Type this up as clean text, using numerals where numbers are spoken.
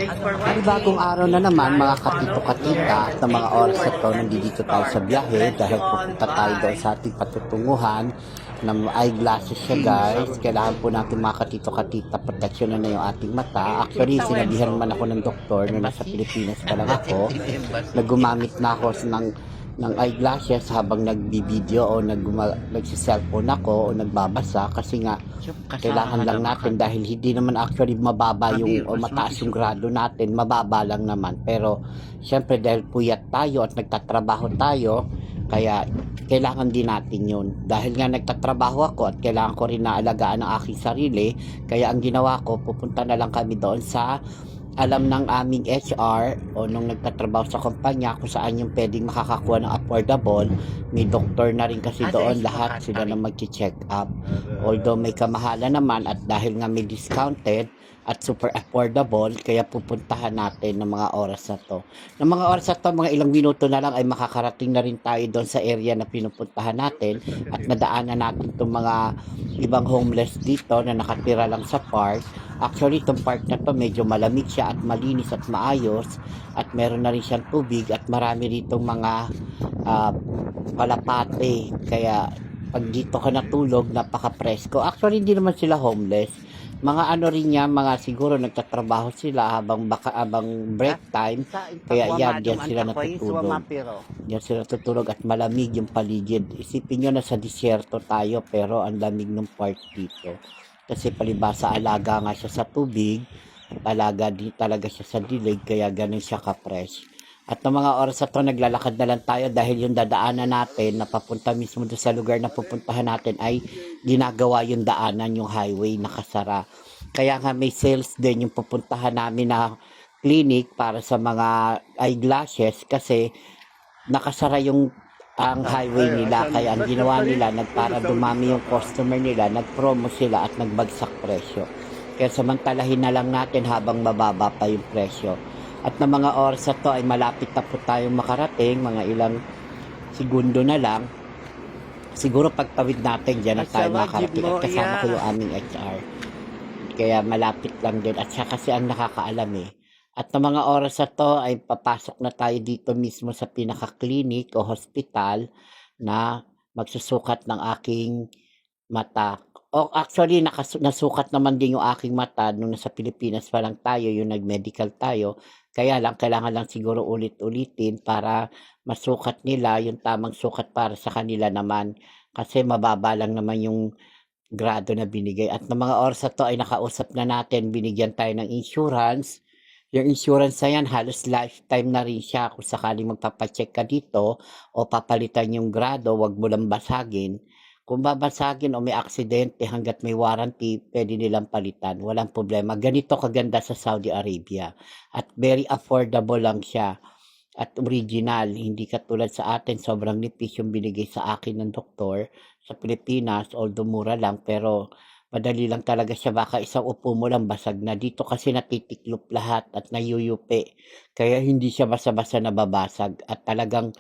Thanks for Panibagong watching. araw na naman mga katito-katita at ng mga oras na to nandito tayo sa biyahe dahil pupunta tayo doon sa ating patutunguhan ng eyeglasses siya guys. Kailangan po natin mga katito-katita proteksyonan na yung ating mata. Actually sinabihan man ako ng doktor na nasa Pilipinas pa lang ako na gumamit na ako ng eyeglasses habang nagbibideo o nagsiselfone ako o nagbabasa kasi nga kailangan lang natin dahil hindi naman actually mababa yung o mataas yung grado natin, mababa lang naman, pero syempre dahil puyat tayo at nagtatrabaho tayo kaya kailangan din natin yun dahil nga nagtatrabaho ako at kailangan ko rin naalagaan ang aking sarili. Kaya ang ginawa ko, pupunta na lang kami doon sa alam ng aming HR o nung nagtatrabaho sa kumpanya kung saan yung pwedeng makakakuha ng affordable. May doktor na rin kasi doon, lahat sila na magche-check up. Although may kamahalan naman at dahil nga may discounted at super affordable, kaya pupuntahan natin ng mga oras na to. Ng mga oras na to, mga ilang minuto na lang ay makakarating na rin tayo doon sa area na pinupuntahan natin at nadaanan natin itong mga ibang homeless dito na nakatira lang sa park. Actually, itong park na to medyo malamig siya at malinis at maayos at meron na rin siyang tubig at marami ritong mga palapate. Kaya pag dito ka natulog, napaka-presko. Actually, hindi naman sila homeless. Mga ano rin niya, mga siguro nagtatrabaho sila habang break time. Kaya yan, diyan sila natutulog. Diyan sila natutulog at malamig yung paligid. Isipin nyo na sa disyerto tayo pero ang lamig ng park dito. Kasi palibasa alaga nga siya sa tubig, alaga din talaga siya sa dilig, kaya ganun siya ka-fresh. At ng mga oras na to, naglalakad na lang tayo dahil yung dadaanan natin na papunta mismo doon sa lugar na pupuntahan natin ay ginagawa yung daanan, yung highway nakasara. Kaya nga may sales din yung pupuntahan namin na clinic para sa mga eyeglasses kasi nakasara yung ang highway nila. Kaya ang ginawa nila, para dumami yung customer nila, nagpromo sila at nagbagsak presyo. Kaya samantalahin na lang natin habang mababa pa yung presyo. At na mga oras na to ay malapit na po tayong makarating, mga ilang segundo na lang. Siguro pagtawid natin dyan na tayo makarating at kasama ko yung aming HR. Kaya malapit lang din at siya kasi ang nakakaalam eh. At na mga oras na to ay papasok na tayo dito mismo sa pinaka-clinic o hospital na magsusukat ng aking mata. O actually, nasukat naman din yung aking mata nung nasa Pilipinas pa lang tayo, yung nag-medical tayo. Kaya lang, kailangan lang siguro ulit-ulitin para masukat nila yung tamang sukat para sa kanila naman. Kasi mababa lang naman yung grado na binigay. At ng mga oras na to ay nakausap na natin, binigyan tayo ng insurance. Yung insurance na yan, halos lifetime na rin siya. Kung sakaling magpapacheck ka dito o papalitan yung grado, wag mo lang basagin. Kung babasagin o may aksidente hanggat may warranty, pwede nilang palitan. Walang problema. Ganito kaganda sa Saudi Arabia. At very affordable lang siya. At original. Hindi katulad sa atin, sobrang nipis yung binigay sa akin ng doktor sa Pilipinas. Although mura lang, pero madali lang talaga siya. Baka isang upo mo lang basag na. Dito kasi natitiklop lahat at nayuyupi. Kaya hindi siya basa-basa nababasag. At talagang